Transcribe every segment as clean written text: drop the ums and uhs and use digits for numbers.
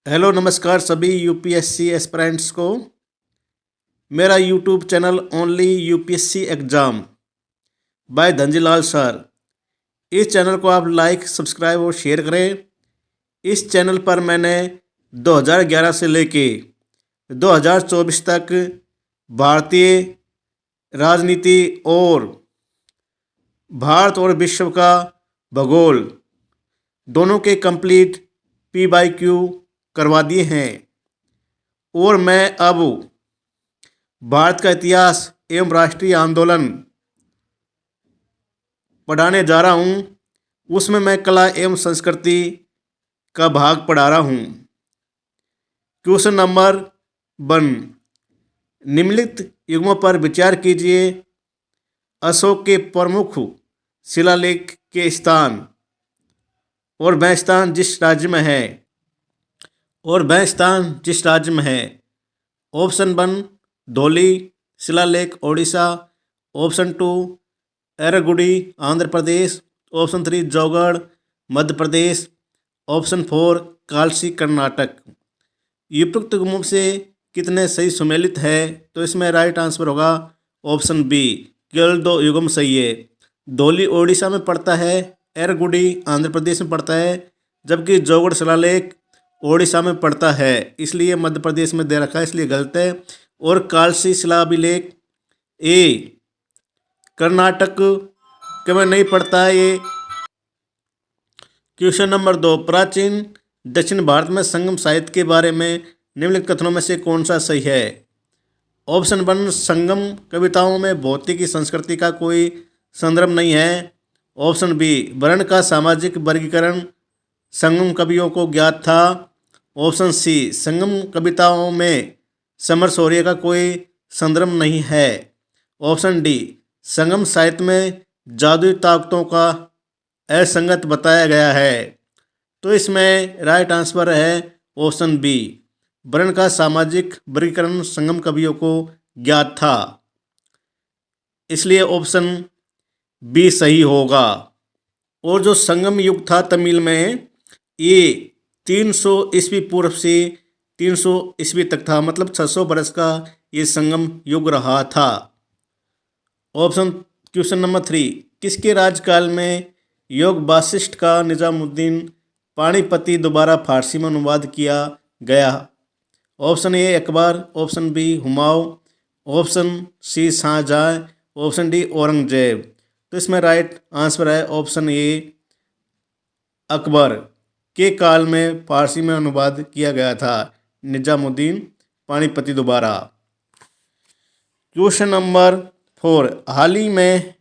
Hello नमस्कार सभी UPSC aspirants को। मेरा YouTube channel only UPSC exam by Dhanjilal sir. इस चैनल को आप लाइक सब्सक्राइब और शेयर करें। इस चैनल पर मैंने 2011 से लेके 2024 तक भारतीय राजनीति और भारत और विश्व का भूगोल दोनों के कंप्लीट PYQ करवा दिए हैं और मैं अब भारत का इतिहास एवं राष्ट्रीय आंदोलन पढ़ाने जा रहा हूँ। उसमें मैं कला एवं संस्कृति का भाग पढ़ा रहा हूँ। क्वेश्चन नंबर 1, निम्नलिखित युग्मों पर विचार कीजिए। अशोक के प्रमुख शिलालेख के स्थान और वह स्थान जिस राज्य में है ऑप्शन 1 धौली शिलालेख Odisha, option 2 Erragudi Andhra Pradesh, option 3 Jaugarh Madhya Pradesh, option 4 Kalsi Karnataka. उपयुक्त युग्मों से कितने सही सुमेलित है? तो इसमें राइट आंसर होगा ऑप्शन बी, केवल 2 युग्म सही है। धौली ओडिशा में पड़ता है, एरगुडी आंध्र प्रदेश में पड़ता है, जबकि जौगढ़ शिलालेख ओडिशा में पड़ता है, इसलिए मध्य प्रदेश में दे रखा है, इसलिए गलत है। और कालसी शिलाभिलेख ए कर्नाटक के में नहीं पड़ता है ये। क्वेश्चन नंबर 2, प्राचीन दक्षिण भारत में संगम साहित्य के बारे में निम्नलिखित कथनों में से कौन सा सही है? ऑप्शन 1 संगम कविताओं में भौतिक संस्कृति का कोई संदर्भ नहीं है। ऑप्शन बी वर्ण का सामाजिक वर्गीकरण संगम कवियों को ज्ञात था। ऑप्शन सी संगम कविताओं में समर शौर्य का कोई संदर्भ नहीं है। ऑप्शन डी संगम साहित्य में जादुई ताकतों का असंगत बताया गया है। तो इसमें राइट आंसर है ऑप्शन बी, वर्ण का सामाजिक वर्गीकरण संगम कवियों को ज्ञात था, इसलिए ऑप्शन बी सही होगा। और जो संगम युग था तमिल में, ये 300 ईस्वी पूर्व से 300 ईस्वी तक था, मतलब 600 बरस का ये संगम युग रहा था। क्वेश्चन नंबर 3, किसके राज्यकाल में योग वासिष्ठ का निजामुद्दीन पाणिपति दोबारा फारसी में अनुवाद किया गया? Option A Akbar, option B Humayun, option C Shahjahan, option D Aurangzeb. तो इसमें राइट आंसर है ऑप्शन ए, अकबर के काल में फारसी में अनुवाद किया गया था निजामुद्दीन पाणिपति दोबारा। क्वेश्चन नंबर 4, हाल ही में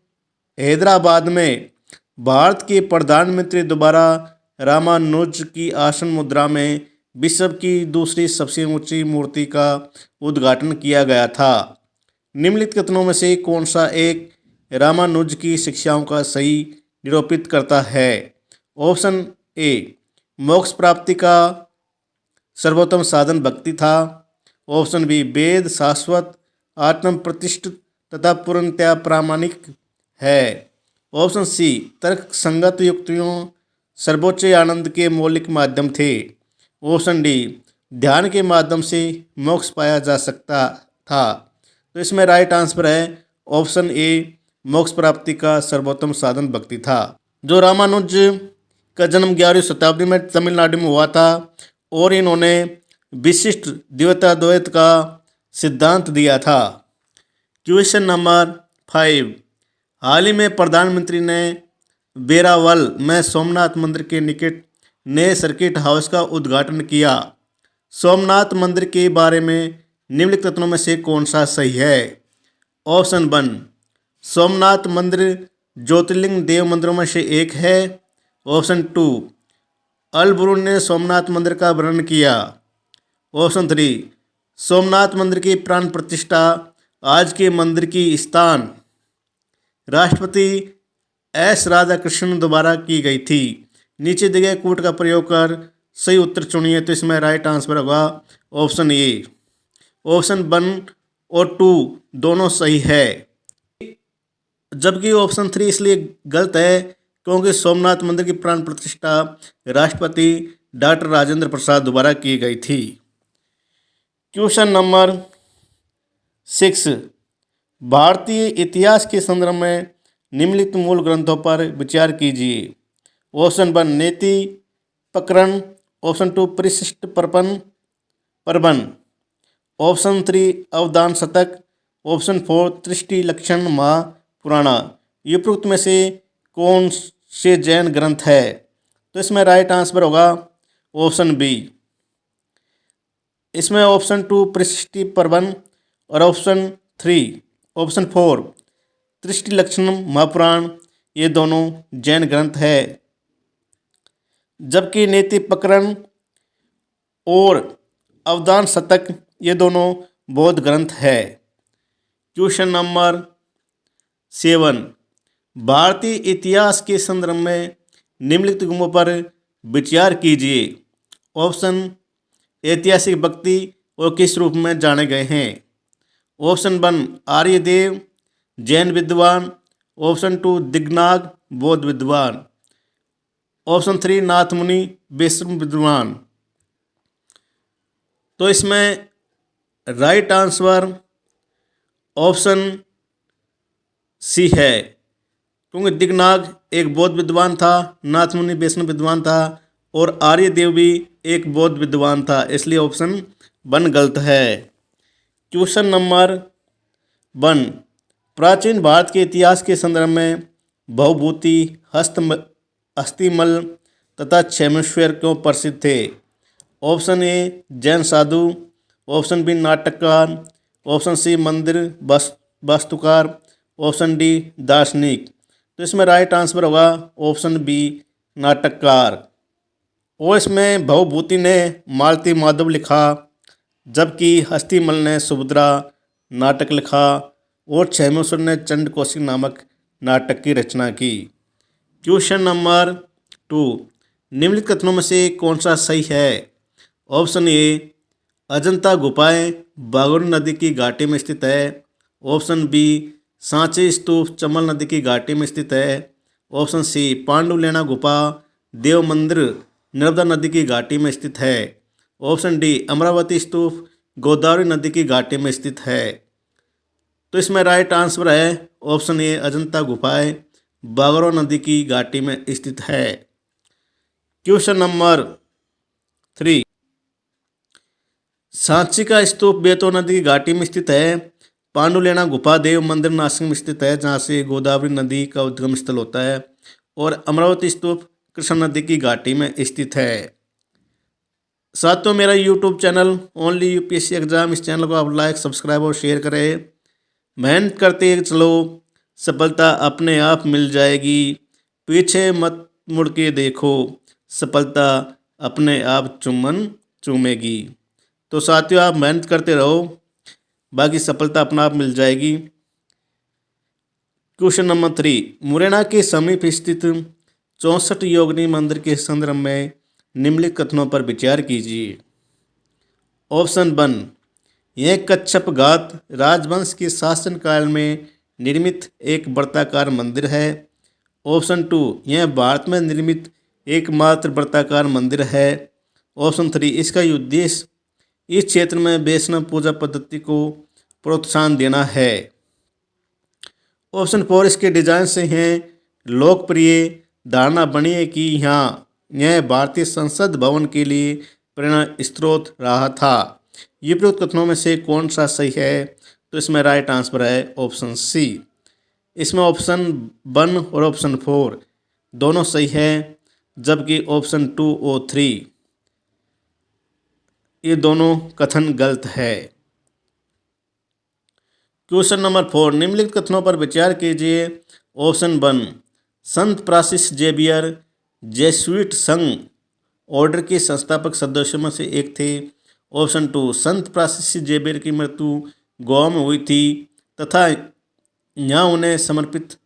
हैदराबाद में भारत के प्रधानमंत्री द्वारा रामानुज की आसन मुद्रा में विश्व की दूसरी सबसे ऊंची मूर्ति का उद्घाटन किया गया था। निम्नलिखित कथनों में से कौन सा एक रामानुज की शिक्षाओं का सही निरूपित करता है? ऑप्शन ए मोक्ष प्राप्ति का सर्वोत्तम साधन भक्ति था। ऑप्शन बी वेद शाश्वत आत्म प्रतिष्ठित तथा पूर्णतया प्रामाणिक है। ऑप्शन सी तर्क संगत युक्तियों सर्वोच्च आनंद के मौलिक माध्यम थे। ऑप्शन डी ध्यान के माध्यम से मोक्ष पाया जा सकता था। तो इसमें राइट आंसर है ऑप्शन ए, मोक्ष प्राप्ति का सर्वोत्तम साधन भक्ति था। जो रामानुज का जन्म 11वीं शताब्दी में तमिलनाडु में हुआ था और इन्होंने विशिष्ट द्वैत का सिद्धांत दिया था। क्वेश्चन नंबर 5, हाल ही में प्रधानमंत्री ने वेरावल में सोमनाथ मंदिर के निकट नए सर्किट हाउस का उद्घाटन किया। सोमनाथ मंदिर के बारे में निम्नलिखित कथनों में से कौन सा सही है? ऑप्शन 1 सोमनाथ मंदिर ज्योतिर्लिंग देव मंदिरों में से एक है। ऑप्शन 2 अल बुरुन ने सोमनाथ मंदिर का वर्णन किया। ऑप्शन 3 सोमनाथ मंदिर की प्राण प्रतिष्ठा आज के मंदिर की स्थान राष्ट्रपति एस राधाकृष्णन द्वारा की गई थी। नीचे दिए गए कूट का प्रयोग कर सही उत्तर चुनिए। तो इसमें राइट आंसर होगा ऑप्शन ए। ऑप्शन 1 और 2 दोनों सही है, जबकि ऑप्शन 3 इसलिए गलत है क्योंकि सोमनाथ मंदिर की प्राण प्रतिष्ठा राष्ट्रपति डॉक्टर राजेंद्र प्रसाद द्वारा की गई थी। क्वेश्चन नंबर 6, भारतीय इतिहास के संदर्भ में निम्नलिखित मूल ग्रंथों पर विचार कीजिए। ऑप्शन 1 नीति प्रकरण, ऑप्शन 2 परिशिष्ट प्रबंध, ऑप्शन 3 अवदान शतक, ऑप्शन 4 त्रिष्टि लक्षण महापुराणा। उपरोक्त में से कौन से जैन ग्रंथ है? तो इसमें राइट आंसर होगा ऑप्शन बी। इसमें ऑप्शन 2 परिशिष्टि प्रबंध और ऑप्शन 4 त्रिष्टि लक्षण महापुराण, ये दोनों जैन ग्रंथ है। जबकि नीति प्रकरण और अवदान शतक ये दोनों बौद्ध ग्रंथ है। क्वेश्चन नंबर 7, भारतीय इतिहास के संदर्भ में निम्नलिखित गुणों पर विचार कीजिए। ऑप्शन ऐतिहासिक व्यक्ति और किस रूप में जाने गए हैं? ऑप्शन 1 आर्यदेव जैन विद्वान, ऑप्शन 2 दिग्नाग बौद्ध विद्वान, ऑप्शन 3 नाथमुनि वैष्णव विद्वान। तो इसमें राइट आंसर ऑप्शन सी है, क्योंकि दिग्नाग एक बौद्ध विद्वान था, नाथमुनि वैष्णव विद्वान था और आर्यदेव भी एक बौद्ध विद्वान था, इसलिए ऑप्शन 1 गलत है। क्वेश्चन नंबर 1, प्राचीन भारत के इतिहास के संदर्भ में भवभूति, हस्तिमल तथा क्षेमेश्वर क्यों प्रसिद्ध थे? ऑप्शन ए जैन साधु, ऑप्शन बी नाटककार, ऑप्शन सी मंदिर वास्तुकार, ऑप्शन डी दार्शनिक। तो इसमें राइट आंसर होगा ऑप्शन बी नाटककार। और इसमें भवभूति ने मालती माधव लिखा, जबकि हस्तिमल ने सुभद्रा नाटक लिखा और क्षेमेश्वर ने चंड कौशिक नामक नाटक की रचना की। क्वेश्चन नंबर 2, निम्नलिखित कथनों में से कौन सा सही है? ऑप्शन ए अजंता गुफाएं बागोरी नदी की घाटी में स्थित है, ऑप्शन बी सांची स्तूप चंबल नदी की घाटी में स्थित है, ऑप्शन सी पांडुलेना गुफा देव मंदिर नर्मदा नदी की घाटी में स्थित है, ऑप्शन डी अमरावती स्तूप गोदावरी नदी की घाटी में स्थित है। तो इसमें राइट आंसर है ऑप्शन ए अजंता गुफाएं बागोरी नदी की घाटी में स्थित है। क्वेश्चन नंबर 3, सांची का स्तूप बेतो नदी की घाटी में स्थित है, पांडुलेना गुफा देव मंदिर नासिक में स्थित है जहाँ से गोदावरी नदी का उद्गम स्थल होता है, और अमरावती स्तूप कृष्णा नदी की घाटी में स्थित है। साथियों, मेरा YouTube channel only UPSC exam, इस चैनल को आप लाइक सब्सक्राइब और शेयर करें। मेहनत करते चलो, सफलता अपने आप मिल जाएगी, पीछे मत मुड़ के देखो, सफलता अपने आप चुम्बन चूमेगी। तो साथियों, आप मेहनत करते रहो, बाकी सफलता अपना आप मिल जाएगी। क्वेश्चन नंबर 3, मुरैना के समीप स्थित 64 योगिनी मंदिर के संदर्भ में निम्नलिखित कथनों पर विचार कीजिए। ऑप्शन 1, यह कच्छप घाट राजवंश के शासनकाल में निर्मित एक वर्ताकार मंदिर है। ऑप्शन 2, यह भारत में निर्मित एकमात्र वर्ताकार मंदिर है। ऑप्शन 3, इसका उद्देश्य इस क्षेत्र में वैष्णव पूजा पद्धति को प्रोत्साहन देना है। ऑप्शन 4, इसके डिजाइन से हैं लोकप्रिय धारणा बनी है कि यह भारतीय संसद भवन के लिए प्रेरणा स्रोत रहा था। ये उपरोक्त कथनों में से कौन सा सही है? तो इसमें राइट आंसर है ऑप्शन सी। इसमें ऑप्शन 1 और ऑप्शन 4 दोनों सही है, जबकि ऑप्शन 2 और 3 ये दोनों कथन गलत है। क्वेश्चन नंबर 4, निम्नलिखित कथनों पर विचार कीजिए। ऑप्शन 1, संत फ्रांसिस जेवियर जेसुइट संघ ऑर्डर के संस्थापक सदस्यों में से एक थे। ऑप्शन 2, संत फ्रांसिस जेवियर की मृत्यु गोवा में हुई थी तथा यहाँ उन्हें समर्पित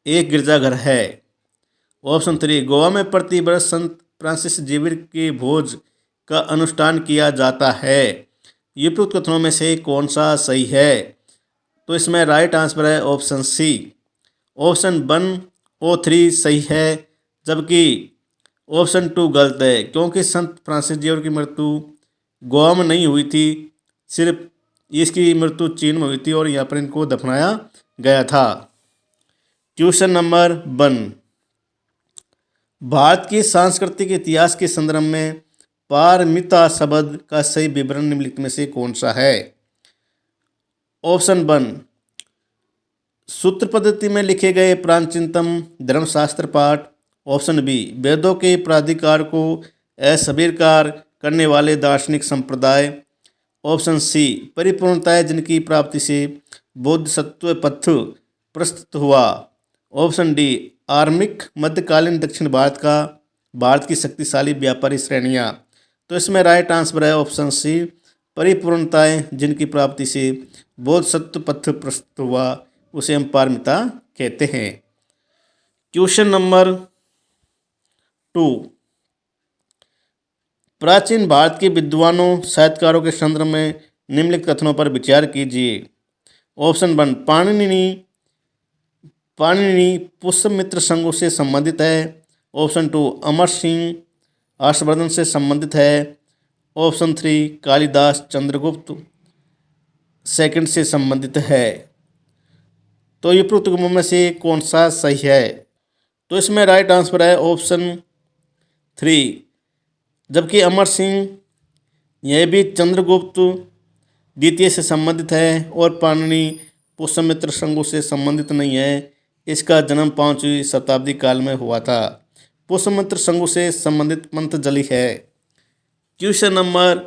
एक गिरजाघर है। ऑप्शन 3, गोवा में प्रति वर्ष संत फ्रांसिस जेवियर के भोज का अनुष्ठान किया जाता है। ये उपरोक्त कथनों में से कौन सा सही है? तो इसमें राइट आंसर है ऑप्शन सी। ऑप्शन 1 और 3 सही है, जबकि ऑप्शन 2 गलत है, क्योंकि संत फ्रांसिस जेवियर की मृत्यु गोवा में नहीं हुई थी, सिर्फ इसकी मृत्यु चीन में हुई थी और यहाँ पर इनको दफनाया गया था। क्वेश्चन नंबर 1, भारत के सांस्कृतिक इतिहास के संदर्भ में पारमिता शब्द का सही विवरण निम्नलिखित में से कौन सा है? ऑप्शन 1, सूत्र पद्धति में लिखे गए प्राचीनतम धर्मशास्त्र पाठ। ऑप्शन बी, वेदों के प्राधिकार को अस्वीकार करने वाले दार्शनिक संप्रदाय। ऑप्शन सी, परिपूर्णता जिनकी प्राप्ति से बोधिसत्व पथ प्रस्तुत हुआ। ऑप्शन डी, आर्मिक मध्यकालीन दक्षिण भारत की शक्तिशाली व्यापारी श्रेणियाँ। तो इसमें राइट आंसर है ऑप्शन सी, परिपूर्णताएं जिनकी प्राप्ति से बोधिसत्व पथ प्रस्तुत हुआ, उसे हम पारमिता कहते हैं। क्वेश्चन नंबर 2, प्राचीन भारत के विद्वानों साहित्यकारों के संदर्भ में निम्नलिखित कथनों पर विचार कीजिए। ऑप्शन 1, पाणिनि पुष्यमित्र संघों से संबंधित है। ऑप्शन 2, अमर सिंह हर्षवर्धन से संबंधित है। ऑप्शन 3, कालिदास चंद्रगुप्त सेकंड से संबंधित है। तो ये उपरोक्त में से कौन सा सही है? तो इसमें राइट आंसर है ऑप्शन 3, जबकि अमर सिंह यह भी चंद्रगुप्त द्वितीय से संबंधित है और पाणिनि पुष्यमित्र संघों से संबंधित नहीं है। इसका जन्म 5वीं शताब्दी काल में हुआ था। पुष्यमित्र संघों से संबंधित पतंजलि है। क्वेश्चन नंबर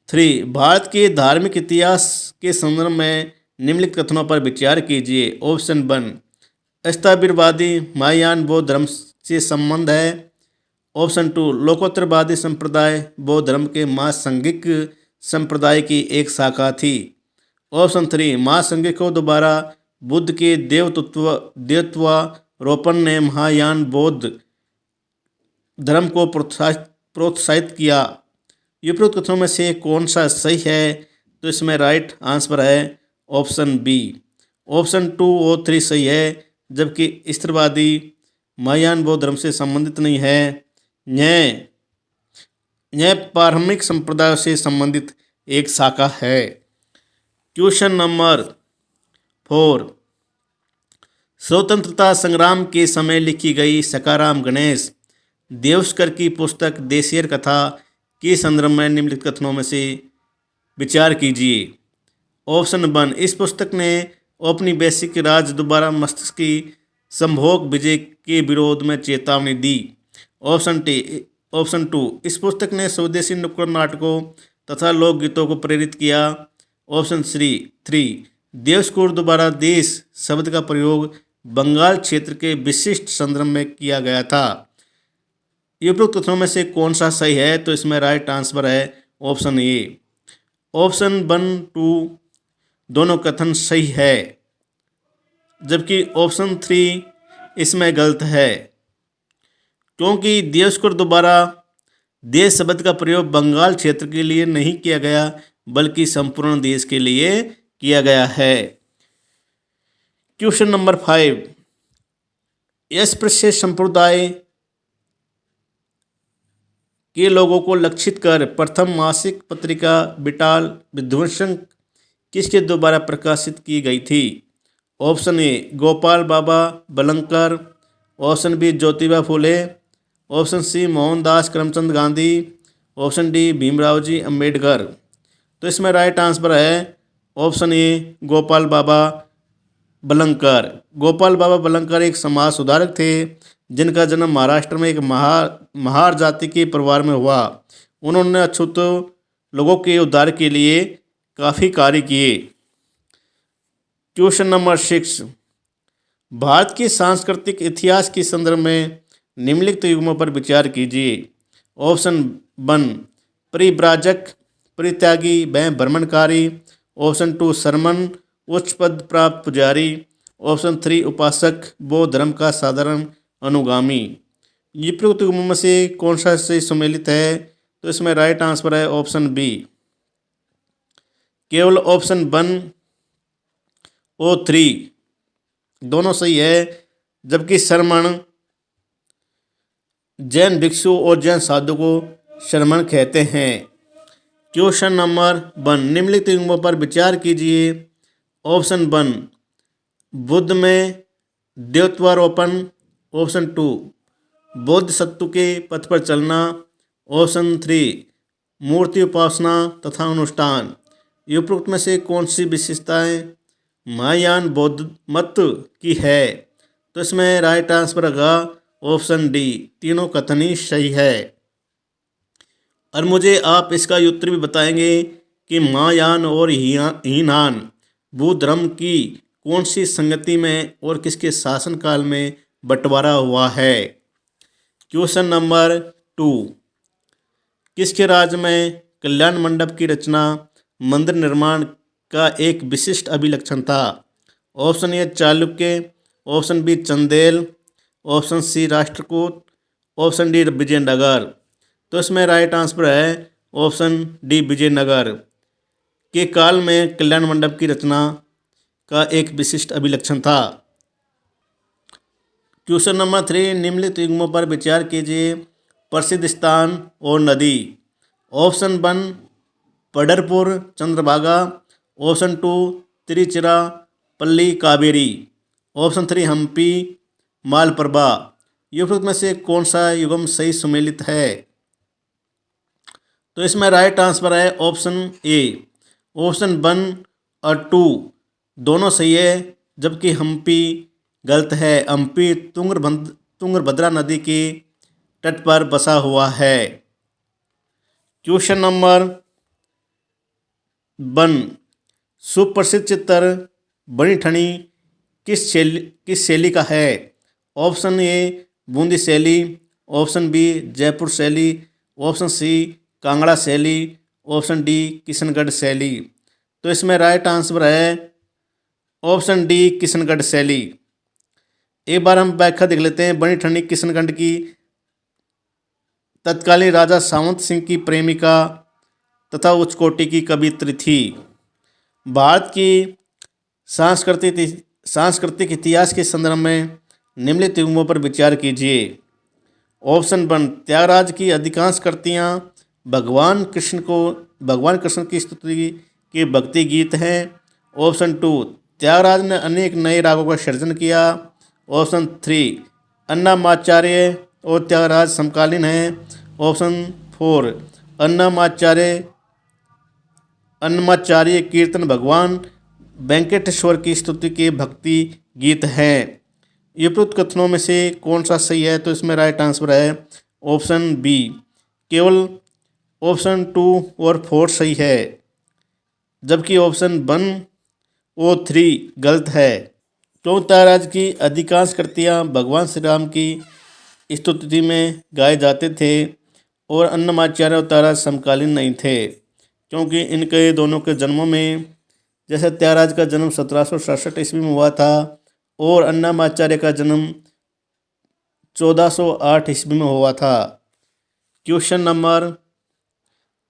3, भारत के धार्मिक इतिहास के संदर्भ में निम्नलिखित कथनों पर विचार कीजिए। ऑप्शन 1, स्थाविरवादी महायान बौद्ध धर्म से संबंध है। ऑप्शन 2, लोकोत्तरवादी संप्रदाय बौद्ध धर्म के महासंघिक संप्रदाय की एक शाखा थी। ऑप्शन 3, महासंघिकों द्वारा बुद्ध के देवत्वारोपण ने महायान बौद्ध धर्म को प्रोत्साहित किया। उपरोक्त कथनों में से कौन सा सही है? तो इसमें राइट आंसर है ऑप्शन बी। ऑप्शन 2 और 3 सही है, जबकि स्थिरवादी महायान बौद्ध धर्म से संबंधित नहीं है। यह प्रारंभिक संप्रदायों से संबंधित एक शाखा है। क्वेश्चन नंबर 4, स्वतंत्रता संग्राम के समय लिखी गई सखाराम गणेश देवस्कर की पुस्तक देशियर कथा के संदर्भ में निम्नलिखित कथनों में से विचार कीजिए। ऑप्शन 1, इस पुस्तक ने औपनिवेशिक राज दोबारा मस्तिष्क की संभोग विजय के विरोध में चेतावनी दी। ऑप्शन 2, इस पुस्तक ने स्वदेशी नुक्कड़ नाटकों तथा लोकगीतों को प्रेरित किया। ऑप्शन 3, देवस्कर द्वारा देश शब्द का प्रयोग बंगाल क्षेत्र के विशिष्ट संदर्भ में किया गया था। ये उपरोक्त कथनों में से कौन सा सही है? तो इसमें राइट आंसर है ऑप्शन ए। ऑप्शन 1, 2 दोनों कथन सही है, जबकि ऑप्शन 3 इसमें गलत है, क्योंकि देवस्कर द्वारा देश शब्द का प्रयोग बंगाल क्षेत्र के लिए नहीं किया गया, बल्कि संपूर्ण देश के लिए किया गया है। क्वेश्चन नंबर 5, अस्पृश्य संप्रदाय के लोगों को लक्षित कर प्रथम मासिक पत्रिका बिटाल विध्वंसक किसके द्वारा प्रकाशित की गई थी? Option A, Gopal Baba Balankar. Option B, Jyotiba Phule. Option C, Mohandas Karamchand Gandhi. Option D, Bhimrao ji Ambedkar. तो इसमें राइट आंसर है ऑप्शन ए, गोपाल बाबा बलंकर। गोपाल बाबा बलंकर एक समाज सुधारक थे, जिनका जन्म महाराष्ट्र में एक महार जाति के परिवार में हुआ। उन्होंने अछूत लोगों के उद्धार के लिए काफ़ी कार्य किए। क्वेश्चन नंबर 6, भारत के सांस्कृतिक इतिहास के संदर्भ में निम्नलिखित युग्मों पर विचार कीजिए। ऑप्शन 1, परिव्राजक, परित्यागी व भ्रमणकारी। ऑप्शन 2, शर्मन, उच्च पद प्राप्त पुजारी। ऑप्शन 3, उपासक, बौद्ध धर्म का साधारण अनुगामी। ये प्रयुक्त युग्मों में से कौन सा से सम्मिलित है? तो इसमें राइट आंसर है ऑप्शन बी। केवल ऑप्शन 1 और 3 दोनों सही है, जबकि शर्मन जैन भिक्षु और जैन साधु को श्रमण कहते हैं। क्वेश्चन नंबर 1, निम्नलिखित युग्मों पर विचार कीजिए। ऑप्शन 1, बुद्ध में देवत्वारोपण। ऑप्शन 2, बौद्ध सत्व के पथ पर चलना। ऑप्शन 3, मूर्ति उपासना तथा अनुष्ठान। उपरोक्त में से कौन सी विशेषताएं महायान बौद्ध मत की है? तो इसमें राइट आंसर होगा ऑप्शन डी, तीनों कथन ही सही है। और मुझे आप इसका उत्तर भी बताएंगे कि महायान और हीनान बौद्ध धर्म की कौन सी संगति में और किसके शासनकाल में बंटवारा हुआ है। क्वेश्चन नंबर 2, किसके राज्य में कल्याण मंडप की रचना मंदिर निर्माण का एक विशिष्ट अभिलक्षण था? Option A Chalukya. Option B Chandel. Option C Rashtrakuta. Option D Vijayanagar. तो इसमें राइट आंसर है ऑप्शन डी विजयनगर के काल में कल्याण मंडप की रचना का एक विशिष्ट अभिलक्षण था। क्वेश्चन नंबर 3, निम्नलिखित युग्मों पर विचार कीजिए। प्रसिद्ध स्थान और नदी। Option 1 Pandharpur Chandrabhaga. Option 2 Tiruchirappalli Kaveri. Option 3 Hampi Malaprabha. उपरोक्त में से कौन सा युग्म सही सुमेलित है? तो इसमें राइट आंसर है ऑप्शन ए। ऑप्शन 1 और 2 दोनों सही है, जबकि हम्पी गलत है। हम्पी तुंगभद्रा नदी के तट पर बसा हुआ है। क्वेश्चन नंबर 1, सुप्रसिद्ध चित्र बनी ठनी किस शैली का है? ऑप्शन ए बूंदी शैली। ऑप्शन बी जयपुर शैली। ऑप्शन सी कांगड़ा शैली। ऑप्शन डी किशनगढ़ शैली। तो इसमें राइट आंसर है ऑप्शन डी किशनगढ़ शैली। एक बार हम व्याख्या देख लेते हैं। बनी ठनी किशनगढ़ की तत्कालीन राजा सावंत सिंह की प्रेमिका तथा उच्च कोटि की कवियत्री थी। भारत की सांस्कृतिक इतिहास के संदर्भ में निम्नलिखित युग्मों पर विचार कीजिए। ऑप्शन 1, त्यागराज की अधिकांश कृतियाँ भगवान कृष्ण की स्तुति के भक्ति गीत हैं। ऑप्शन 2, त्यागराज ने अनेक नए रागों का सृजन किया। ऑप्शन 3, अन्नमाचार्य और त्यागराज समकालीन हैं। ऑप्शन 4, अन्नमाचार्य कीर्तन भगवान वेंकटेश्वर की स्तुति के भक्ति गीत हैं। उपरोक्त कथनों में से कौन सा सही है? तो इसमें राइट आंसर है ऑप्शन बी, केवल ऑप्शन 2 और 4 सही है, जबकि ऑप्शन 1 और 3 गलत है। तो त्यागराज की अधिकांश कृतियाँ भगवान श्री राम की स्तुति में गाए जाते थे और अन्नमाचार्य और त्यागराज समकालीन नहीं थे, क्योंकि इनके दोनों के जन्मों में, जैसे त्यागराज का जन्म 1767 ईस्वी में हुआ था और अन्नमाचार्य का जन्म 1408 ईस्वी में हुआ था। क्वेश्चन नंबर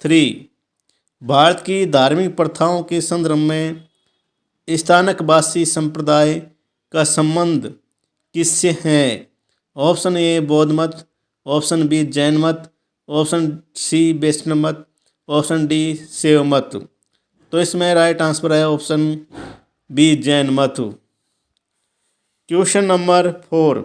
3, भारत की धार्मिक प्रथाओं के संदर्भ में स्थानकवासी संप्रदाय का संबंध किससे है? ऑप्शन ए बौद्ध मत। ऑप्शन बी जैन मत। ऑप्शन सी वैष्णव मत। ऑप्शन डी शैव मत। तो इसमें राइट आंसर है ऑप्शन बी जैन मत। क्वेश्चन नंबर 4,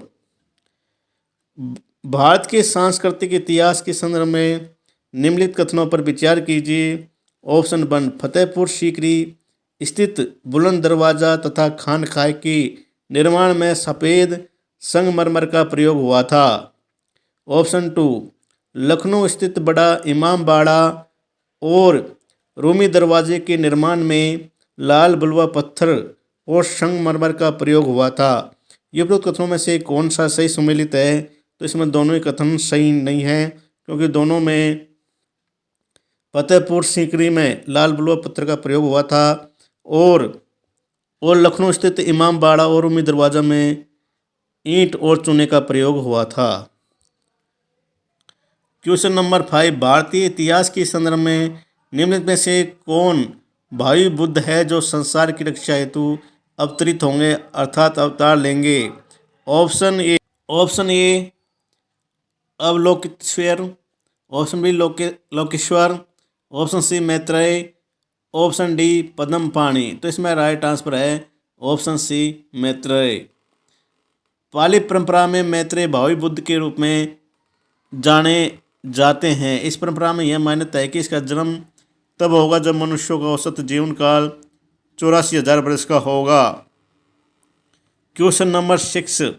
भारत के सांस्कृतिक इतिहास के संदर्भ में निम्नलिखित कथनों पर विचार कीजिए। ऑप्शन 1, फतेहपुर सीकरी स्थित बुलंद दरवाजा तथा खानकाह के निर्माण में सफ़ेद संगमरमर का प्रयोग हुआ था। ऑप्शन 2, लखनऊ स्थित बड़ा इमाम बाड़ा और रूमी दरवाजे के निर्माण में लाल बलुआ पत्थर और संगमरमर का प्रयोग हुआ था। ये उपरोक्त कथनों में से कौन सा सही सुमेलित है? तो इसमें दोनों ही कथन सही नहीं है, क्योंकि दोनों में फतेहपुर सीकरी में लाल बलुआ पत्थर का प्रयोग हुआ था और लखनऊ स्थित इमाम बाड़ा और रूमी दरवाजा में ईंट और चूने का प्रयोग हुआ था। क्वेश्चन नंबर 5, भारतीय इतिहास के संदर्भ में निम्नलिखित में से कौन भावी बुद्ध है जो संसार की रक्षा हेतु अवतरित होंगे अर्थात अवतार लेंगे? Option A Avalokiteshvara, option B Lokeshvara, option C Maitreya, option D Padmapani. तो इसमें राइट आंसर है ऑप्शन सी मैत्रेय। पाली परंपरा में मैत्रेय भावी बुद्ध के रूप में जाने जाते हैं। इस परंपरा में यह मान्यता है कि इसका जन्म तब होगा जब मनुष्यों का औसत जीवन काल 84,000 वर्ष का होगा। क्वेश्चन नंबर 6,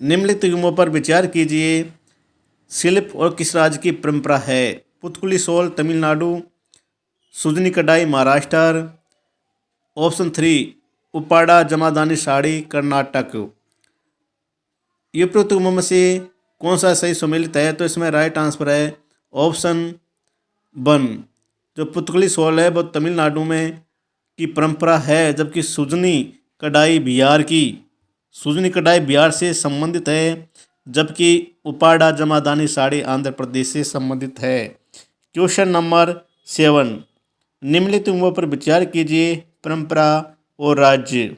निम्नलिखित युगों पर विचार कीजिए। शिल्प और किस राज्य की परंपरा है? पुतकुली शॉल तमिलनाडु, सुजनी कढ़ाई महाराष्ट्र, ऑप्शन 3 उपाड़ा जमादानी साड़ी कर्नाटक। ये उपरोक्त युगों में से कौन सा सही सम्मिलित है? तो इसमें राइट आंसर है ऑप्शन 1। जो पुतकुली शॉल है वो तमिलनाडु में की परंपरा है, जबकि सुजनी कढ़ाई बिहार से संबंधित है, जबकि उपाड़ा जमादानी साड़ी आंध्र प्रदेश से संबंधित है। क्वेश्चन नंबर 7, निम्नलिखित युगों पर विचार कीजिए। परंपरा और राज्य।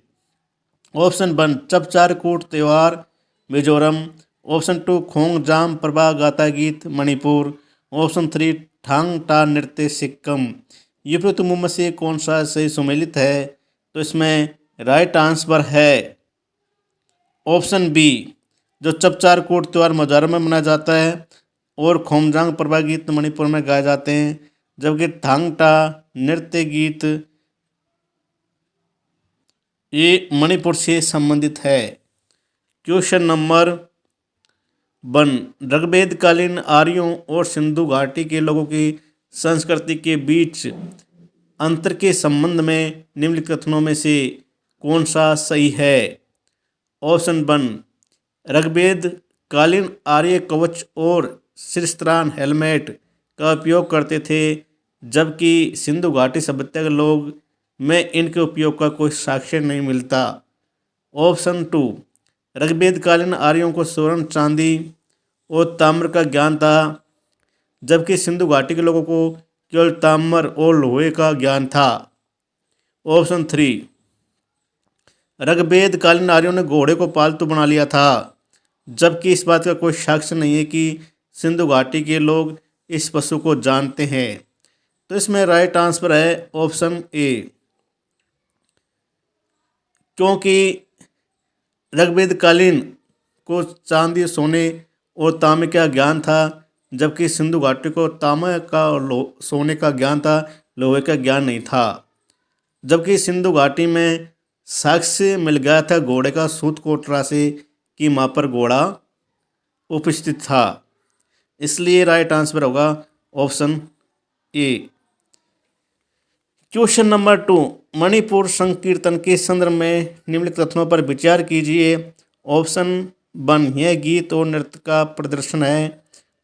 ऑप्शन 1 चपचार कूट त्यौहार मिजोरम, ऑप्शन 2 खोंगजाम प्रभा गाथा गीत मणिपुर, ऑप्शन 3 थांग टा नृत्य सिक्किम। ये उपरोक्त में से कौन सा सही सम्मिलित है? तो इसमें राइट आंसर है ऑप्शन बी। जो चपचार कूट त्यौहार मिजोरम में मनाया जाता है और खोमजांग प्रभा गीत मणिपुर में गाए जाते हैं, जबकि थांग टा नृत्य गीत ये मणिपुर से संबंधित है। क्वेश्चन नंबर 1, ऋग्वेद कालीन आर्यों और सिंधु घाटी के लोगों की संस्कृति के बीच अंतर के संबंध में निम्नलिखित कथनों में से कौन सा सही है? ऑप्शन 1 ऋग्वेद कालीन आर्य कवच और शिरस्त्राण हेलमेट का उपयोग करते थे, जबकि सिंधु घाटी सभ्यता के लोग में इनके उपयोग का कोई साक्ष्य नहीं मिलता। ऑप्शन 2 ऋग्वेद कालीन आर्यों को स्वर्ण चांदी और ताम्र का ज्ञान था, जबकि सिंधु घाटी के लोगों को केवल ताम्र और लोहे का ज्ञान था। ऑप्शन 3 ऋग्वेद कालीन आर्यों ने घोड़े को पालतू बना लिया था, जबकि इस बात का कोई साक्ष्य नहीं है कि सिंधु घाटी के लोग इस पशु को जानते हैं। तो इसमें राइट आंसर है ऑप्शन ए, क्योंकि ऋग्वेद कालीन को चांदी सोने और तांबे का ज्ञान था, जबकि सिंधु घाटी को तांबे का और सोने का ज्ञान था, लोहे का ज्ञान नहीं था। जबकि सिंधु घाटी में साक्ष्य मिल गया था घोड़े का सूत कोटरा से कि वहाँ पर घोड़ा उपस्थित था। इसलिए राइट आंसर होगा option A. Question number 2, Manipur संकीर्तन के संदर्भ में निम्नलिखित कथनों पर विचार कीजिए। ऑप्शन 1 यह गीत और नृत्य का प्रदर्शन है।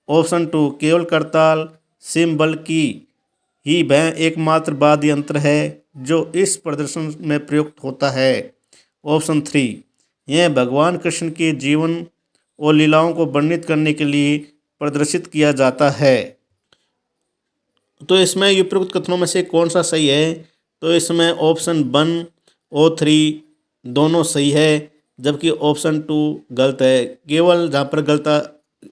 ऑप्शन 2 केवल करताल सिंबल की ही वह एकमात्र वाद्य यंत्र है जो इस प्रदर्शन में प्रयुक्त होता है। ऑप्शन 3 यह भगवान कृष्ण के जीवन और लीलाओं को वर्णित करने के लिए प्रदर्शित किया जाता है। तो इसमें उपरोक्त कथनों में से कौन सा सही है? तो इसमें ऑप्शन 1 और 3 दोनों सही है, जबकि ऑप्शन 2 गलत है। केवल जहाँ पर गलत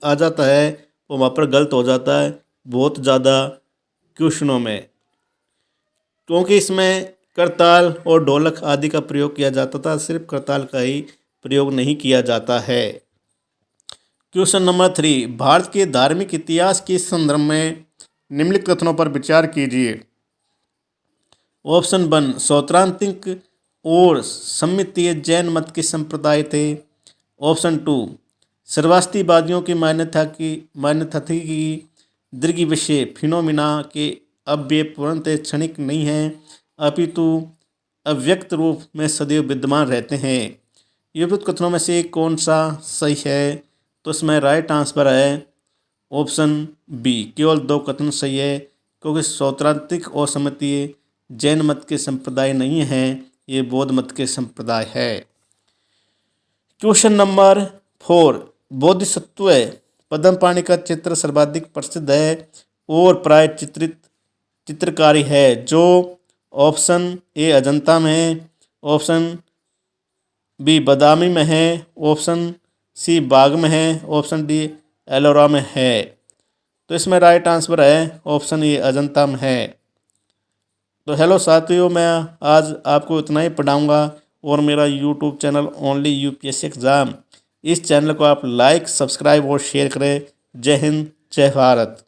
आ जाता है वो वहाँ पर गलत हो जाता है बहुत ज़्यादा क्वेश्चनों में, क्योंकि इसमें करताल और ढोलक आदि का प्रयोग किया जाता था, सिर्फ करताल का ही प्रयोग नहीं किया जाता है। क्वेश्चन नंबर 3, भारत के धार्मिक इतिहास के संदर्भ में निम्नलिखित कथनों पर विचार कीजिए। ऑप्शन 1 सौत्रांतिक और सम्मितीय जैन मत के संप्रदाय थे। ऑप्शन 2 श्रवास्तिवादियों की मान्यता थी कि दृग्विषय फिनोमिना के अव्यय पूर्णतः क्षणिक नहीं हैं, अपितु अव्यक्त रूप में सदैव विद्यमान रहते हैं। ये उपरोक्त कथनों में से कौन सा सही है? तो इसमें राइट आंसर है ऑप्शन बी, केवल 2 कथन सही है, क्योंकि सौत्रांतिक और सम्मितीय जैन मत के संप्रदाय नहीं हैं, ये बौद्ध मत के संप्रदाय है। क्वेश्चन नंबर 4, बोधिसत्व पद्मपाणि का चित्र सर्वाधिक प्रसिद्ध है और प्राय चित्रकारी है, जो ऑप्शन ए अजंता में है, ऑप्शन बी बादामी में है, ऑप्शन सी बाग में है, ऑप्शन डी एलोरा में है। तो इसमें राइट आंसर है ऑप्शन ए अजंता में है। तो हेलो साथियों, मैं आज आपको इतना ही पढ़ाऊँगा और मेरा YouTube channel only UPSC exam, इस चैनल को आप लाइक, सब्सक्राइब और शेयर करें। जय हिंद, जय भारत।